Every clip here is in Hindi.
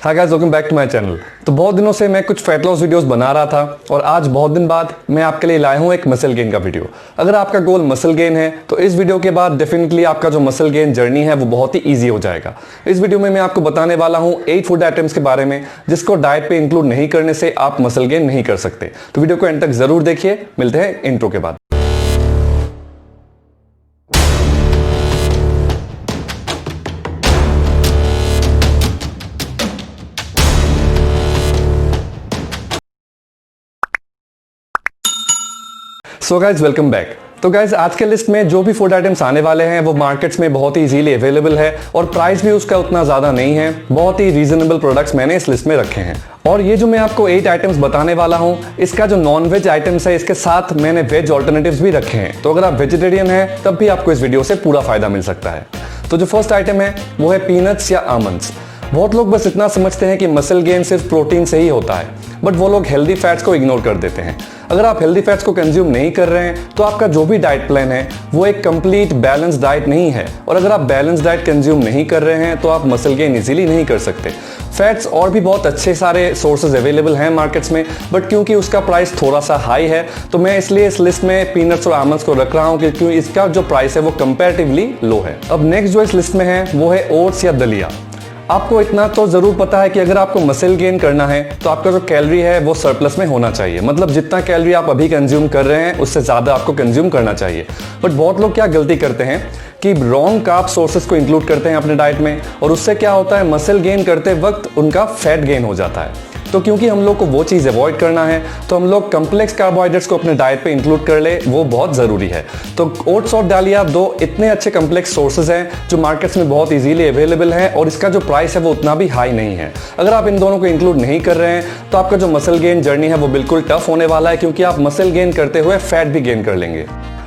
Hi guys, welcome back to my channel. तो बहुत दिनों से मैं कुछ फैट लॉस वीडियोस बना रहा था और आज बहुत दिन बाद मैं आपके लिए लाया हूं एक मसल गेन का वीडियो। अगर आपका गोल मसल गेन है तो इस वीडियो के बाद डेफिनेटली आपका जो मसल गेन जर्नी है वो बहुत ही ईजी हो जाएगा। इस वीडियो में मैं आपको बताने वाला हूं 8 फूड आइटम्स के बारे में जिसको डाइट पे इंक्लूड नहीं करने से आप मसल गेन नहीं कर सकते। तो वीडियो को एंड तक जरूर देखिए। मिलते हैं इंट्रो के बाद। So guys, welcome back. तो गाइज, आज के लिस्ट में जो भी फूड आइटम्स आने वाले हैं वो मार्केट्स में बहुत ही इजीली अवेलेबल है और प्राइस भी उसका उतना ज्यादा नहीं है। बहुत ही रीजनेबल प्रोडक्ट्स मैंने इस लिस्ट में रखे हैं। और ये जो मैं आपको 8 आइटम्स बताने वाला हूं, इसका जो नॉन वेज आइटम्स है इसके साथ मैंने वेज ऑल्टरनेटिव्स भी रखे हैं। तो अगर आप वेजिटेरियन हैं तब भी आपको इस वीडियो से पूरा फायदा मिल सकता है। तो जो फर्स्ट आइटम है वो है पीनट्स या आमंड्स। बहुत लोग बस इतना समझते हैं कि मसल गेन सिर्फ प्रोटीन से ही होता है, बट वो लोग हेल्दी फैट्स को इग्नोर कर देते हैं। अगर आप हेल्दी फैट्स को कंज्यूम नहीं कर रहे हैं तो आपका जो भी डाइट प्लान है वो एक कंप्लीट बैलेंस डाइट नहीं है। और अगर आप बैलेंस डाइट कंज्यूम नहीं कर रहे हैं तो आप मसल गेन इजीली नहीं कर सकते। फैट्स और भी बहुत अच्छे सारे सोर्सेज अवेलेबल हैं मार्केट्स में, बट क्योंकि उसका प्राइस थोड़ा सा हाई है तो मैं इसलिए इस लिस्ट में पीनट्स और आमंड्स को रख रहा हूं क्योंकि इसका जो प्राइस है वो कंपैरेटिवली लो है। अब नेक्स्ट जो इस लिस्ट में है वो है ओट्स या दलिया। आपको इतना तो जरूर पता है कि अगर आपको मसल गेन करना है तो आपका जो कैलोरी है वो सरप्लस में होना चाहिए। मतलब जितना कैलोरी आप अभी कंज्यूम कर रहे हैं उससे ज्यादा आपको कंज्यूम करना चाहिए। बट बहुत लोग क्या गलती करते हैं कि रॉन्ग कार्ब सोर्सेस को इंक्लूड करते हैं अपने डाइट में और उससे क्या होता है, मसल गेन करते वक्त उनका फैट गेन हो जाता है। तो क्योंकि हम लोग को वो चीज़ अवॉइड करना है तो हम लोग कम्प्लेक्स कार्बोहाइड्रेट्स को अपने डाइट पे इंक्लूड कर ले, वो बहुत ज़रूरी है। तो ओट्स और दलिया दो इतने अच्छे कम्प्लेक्स सोर्सेज हैं जो मार्केट्स में बहुत इजीली अवेलेबल हैं और इसका जो प्राइस है वो उतना भी हाई नहीं है। अगर आप इन दोनों को इंक्लूड नहीं कर रहे हैं तो आपका जो मसल गेन जर्नी है वो बिल्कुल टफ होने वाला है क्योंकि आप मसल गेन करते हुए फैट भी गेन कर लेंगे।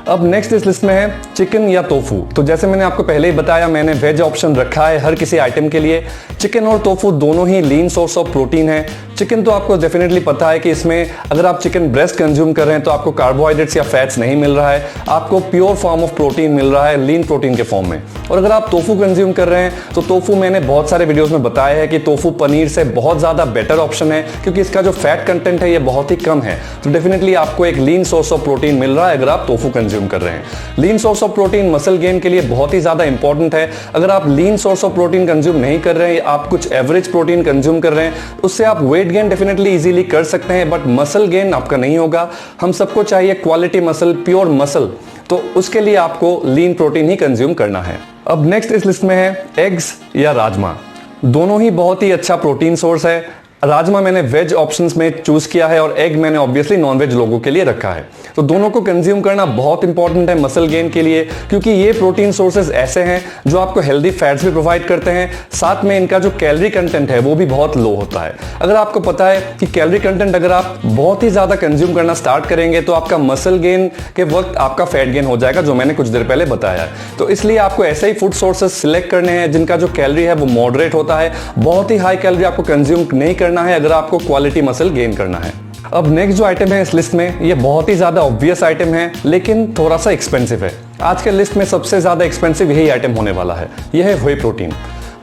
अब नेक्स्ट इस लिस्ट में है चिकन या टोफू। तो जैसे मैंने आपको पहले ही बताया, मैंने वेज ऑप्शन रखा है हर किसी आइटम के लिए। चिकन और टोफू दोनों ही लीन सोर्स ऑफ प्रोटीन है। चिकन तो आपको डेफिनेटली पता है कि इसमें अगर आप चिकन ब्रेस्ट कंज्यूम कर रहे हैं तो आपको कार्बोहाइड्रेट्स या फैट्स नहीं मिल रहा है, आपको प्योर फॉर्म ऑफ प्रोटीन मिल रहा है, लीन प्रोटीन के फॉर्म में। और अगर आप टोफू कंज्यूम कर रहे हैं तो टोफू मैंने बहुत सारे वीडियोस में बताया है कि टोफू पनीर से बहुत ज्यादा बेटर ऑप्शन है क्योंकि इसका जो फैट कंटेंट है ये बहुत ही कम है। तो डेफिनेटली आपको एक लीन सोर्स ऑफ प्रोटीन मिल रहा है अगर आप टोफू कंज्यूम कर रहे हैं। Lean source of protein muscle gain के लिए बहुत ही ज्यादा इंपॉर्टेंट है। अगर आप lean source of protein consume नहीं कर रहे हैं, आप कुछ एवरेज प्रोटीन कंज्यूम कर रहे हैं, उससे आप वेट गेन डेफिनेटली इजीली कर सकते हैं, बट मसल गेन आपका नहीं होगा। हम सबको चाहिए क्वालिटी मसल, प्योर मसल, तो उसके लिए आपको लीन प्रोटीन ही कंज्यूम करना है। अब नेक्स्ट इस लिस्ट में है एग्स या राजमा। दोनों ही बहुत ही अच्छा प्रोटीन सोर्स है। राजमा मैंने वेज ऑप्शंस में चूज किया है और एग मैंने ऑब्वियसली नॉन वेज लोगों के लिए रखा है। तो दोनों को कंज्यूम करना बहुत इंपॉर्टेंट है मसल गेन के लिए क्योंकि ये प्रोटीन सोर्सेज ऐसे हैं जो आपको हेल्दी फैट्स भी प्रोवाइड करते हैं, साथ में इनका जो कैलोरी कंटेंट है वो भी बहुत लो होता है। अगर आपको पता है कि कैलोरी कंटेंट अगर आप बहुत ही ज्यादा कंज्यूम करना स्टार्ट करेंगे तो आपका मसल गेन के वक्त आपका फैट गेन हो जाएगा, जो मैंने कुछ देर पहले बताया है। तो इसलिए आपको ऐसे ही फूड सोर्सेज सिलेक्ट करने हैं जिनका जो कैलोरी है वो मॉडरेट होता है। बहुत ही हाई कैलोरी आपको कंज्यूम नहीं करना है अगर आपको क्वालिटी मसल गेन करना है। अब नेक्स्ट जो आइटम है इस लिस्ट में, ये बहुत ही ज्यादा ऑब्वियस आइटम है लेकिन थोड़ा सा एक्सपेंसिव है। आज के लिस्ट में सबसे ज्यादा एक्सपेंसिव यही आइटम होने वाला है, यह है व्हे प्रोटीन।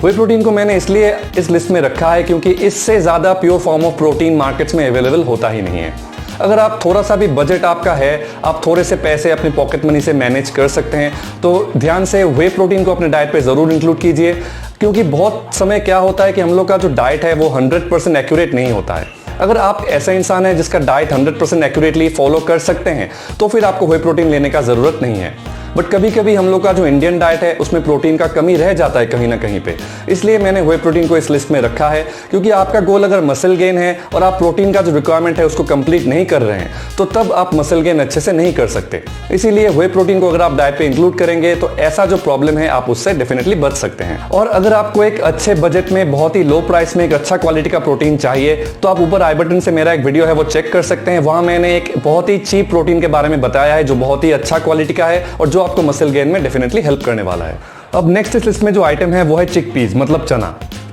व्हे प्रोटीन को मैंने इसलिए इस लिस्ट में रखा है क्योंकि इससे ज्यादा pure form of protein markets में अवेलेबल होता ही नहीं है। अगर आप थोड़ा सा भी बजट आपका है, आप थोड़े से पैसे अपनी पॉकेट मनी से मैनेज कर सकते हैं, तो ध्यान से व्हे प्रोटीन को अपने डाइट पे जरूर इंक्लूड कीजिए क्योंकि बहुत समय क्या होता है कि हम लोग का जो डाइट है वो 100% एक्यूरेट नहीं होता है। अगर आप ऐसा इंसान है जिसका डाइट 100% एक्यूरेटली फॉलो कर सकते हैं तो फिर आपको व्हे प्रोटीन लेने का जरूरत नहीं है। बट कभी कभी हम लोग का जो इंडियन डाइट है उसमें प्रोटीन का कमी रह जाता है कहीं ना कहीं पे, इसलिए मैंने व्हे प्रोटीन को इस लिस्ट में रखा है क्योंकि आपका गोल अगर मसल गेन है और आप प्रोटीन का जो रिक्वायरमेंट है उसको कंप्लीट नहीं कर रहे हैं तो तब आप मसल गेन अच्छे से नहीं कर सकते। इसीलिए व्हे प्रोटीन को अगर आप डाइट पे इंक्लूड करेंगे तो ऐसा जो प्रॉब्लम है आप उससे डेफिनेटली बच सकते हैं। और अगर आपको एक अच्छे बजट में बहुत ही लो प्राइस में एक अच्छा क्वालिटी का प्रोटीन चाहिए तो आप ऊपर आई बटन से मेरा एक वीडियो है वो चेक कर सकते हैं। वहां मैंने एक बहुत ही चीप प्रोटीन के बारे में बताया है जो बहुत ही अच्छा क्वालिटी का है और जो आपको मसल गेन में डेफिनेटली हेल्प करने वाला है। अब नेक्स्ट इस लिस्ट में जो आइटम है वो है चिकपीस, मतलब चना।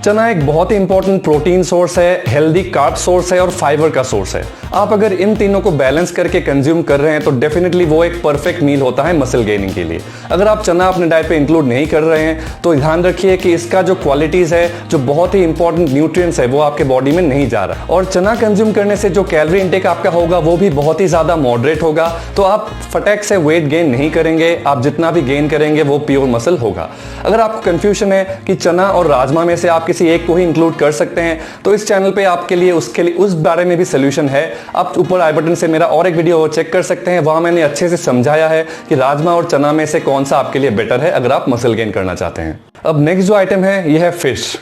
चना एक बहुत ही इंपॉर्टेंट प्रोटीन सोर्स है, हेल्दी कार्ब सोर्स है और फाइबर का सोर्स है। आप अगर इन तीनों को बैलेंस करके कंज्यूम कर रहे हैं तो डेफिनेटली वो एक परफेक्ट मील होता है मसल गेनिंग के लिए। अगर आप चना अपने डाइट पे इंक्लूड नहीं कर रहे हैं तो ध्यान रखिए कि इसका जो क्वालिटीज है, जो बहुत ही इंपॉर्टेंट न्यूट्रिएंट्स है, वो आपके बॉडी में नहीं जा रहा। और चना कंज्यूम करने से जो कैलोरी इंटेक आपका होगा वो भी बहुत ही ज्यादा मॉडरेट होगा, तो आप फटाक से वेट गेन नहीं करेंगे। आप जितना भी गेन करेंगे वो प्योर मसल होगा। अगर आपको कंफ्यूजन है कि चना और राजमा में से आप किसी एक को ही इंक्लूड कर सकते हैं तो इस चैनल पे आपके लिए उस बारे में भी सोल्यूशन है। आप ऊपर आई बटन से मेरा और एक वीडियो चेक कर सकते हैं, वहां मैंने अच्छे से समझाया है कि राजमा और चना में से कौन सा आपके लिए बेटर है अगर आप मसल गेन करना चाहते हैं। अब नेक्स्ट जो आइटम है यह है फिश।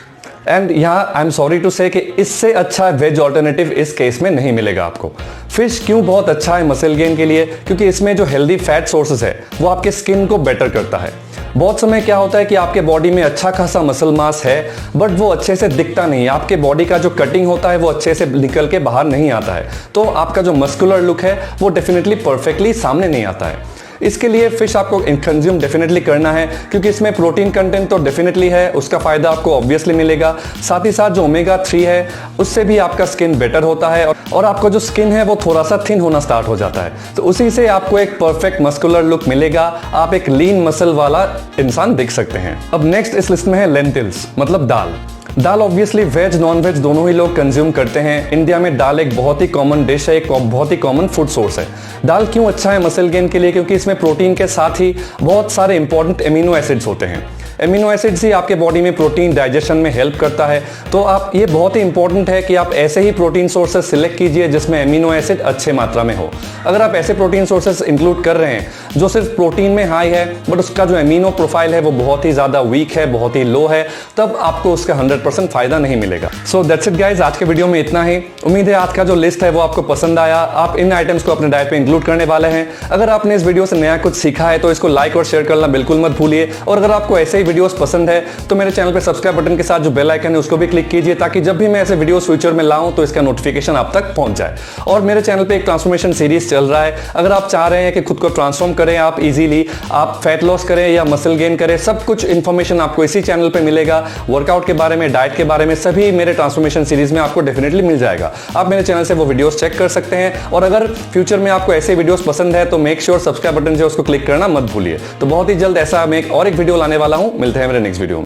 एंड यहाँ आई एम सॉरी टू से कि इससे अच्छा वेज ऑल्टरनेटिव इस केस में नहीं मिलेगा आपको। फिश क्यों बहुत अच्छा है मसल गेन के लिए? क्योंकि इसमें जो हेल्दी फैट सोर्सेस है वो आपके स्किन को बेटर करता है। बहुत समय क्या होता है कि आपके बॉडी में अच्छा खासा मसल मास है बट वो अच्छे से दिखता नहीं है, आपके बॉडी का जो कटिंग होता है वो अच्छे से निकल के बाहर नहीं आता है, तो आपका जो मस्कुलर लुक है वो डेफिनेटली परफेक्टली सामने नहीं आता है। इसके लिए फिश आपको कंज्यूम डेफिनेटली करना है क्योंकि इसमें प्रोटीन कंटेंट तो डेफिनेटली है, उसका फायदा आपको ऑब्वियसली मिलेगा। साथ ही साथ जो ओमेगा 3 है उससे भी आपका स्किन बेटर होता है और आपका जो स्किन है वो थोड़ा सा थिन होना स्टार्ट हो जाता है, तो उसी से आपको एक परफेक्ट मस्कुलर लुक मिलेगा। आप एक लीन मसल वाला इंसान दिख सकते हैं। अब नेक्स्ट इस लिस्ट में है लेंटिल्स, मतलब दाल। दाल ऑब्वियसली वेज नॉन वेज दोनों ही लोग कंज्यूम करते हैं। इंडिया में दाल एक बहुत ही कॉमन डिश है, एक बहुत ही कॉमन फूड सोर्स है। दाल क्यों अच्छा है मसल गेन के लिए? क्योंकि इसमें प्रोटीन के साथ ही बहुत सारे इंपॉर्टेंट एमिनो एसिड्स होते हैं। एमिनो एसिड्स ही आपके बॉडी में प्रोटीन डाइजेशन में हेल्प करता है, तो आप ये बहुत ही इंपॉर्टेंट है कि आप ऐसे ही प्रोटीन सोर्सेस सिलेक्ट कीजिए जिसमें एमिनो एसिड अच्छे मात्रा में हो। अगर आप ऐसे प्रोटीन सोर्सेस इंक्लूड कर रहे हैं जो सिर्फ प्रोटीन में हाई है बट उसका जो एमिनो प्रोफाइल है वो बहुत ही ज़्यादा वीक है, बहुत ही लो है, तब आपको उसका 100% फायदा नहीं मिलेगा। सो दैट्स इट गाइज, आज के वीडियो में इतना ही। उम्मीद है आज का जो लिस्ट है वो आपको पसंद आया। आप इन आइटम्स को अपने डाइट पे इंक्लूड करने वाले हैं। अगर आपने इस वीडियो से नया कुछ सीखा है तो इसको लाइक और शेयर करना बिल्कुल मत भूलिए। और अगर आपको ऐसे ही वीडियोस पसंद है तो मेरे चैनल पे सब्सक्राइब बटन के साथ जो बेल आइकन है उसको भी क्लिक कीजिए ताकि जब भी मैं ऐसे वीडियोस फ्यूचर में लाऊं तो इसका नोटिफिकेशन आप तक पहुंच जाए। और मेरे चैनल पे एक ट्रांसफॉर्मेशन सीरीज चल रहा है। अगर आप चाह रहे हैं कि खुद को ट्रांसफॉर्म करें आप इजीली, आप फैट लॉस करें या मसल गेन करें, सब कुछ इंफॉर्मेशन आपको इसी चैनल पे मिलेगा। वर्कआउट के बारे में, डाइट के बारे में, सभी मेरे ट्रांसफॉर्मेशन सीरीज में आपको डेफिनेटली मिल जाएगा। आप मेरे चैनल से वो वीडियोस चेक कर सकते हैं। और अगर फ्यूचर में आपको ऐसे वीडियोस पसंद है तो मेक श्योर सब्सक्राइब बटन से उसको क्लिक करना मत भूलिए। तो बहुत ही जल्द ऐसा मैं और एक वीडियो लाने वाला हूं। मिलते हैं मेरे नेक्स्ट वीडियो में।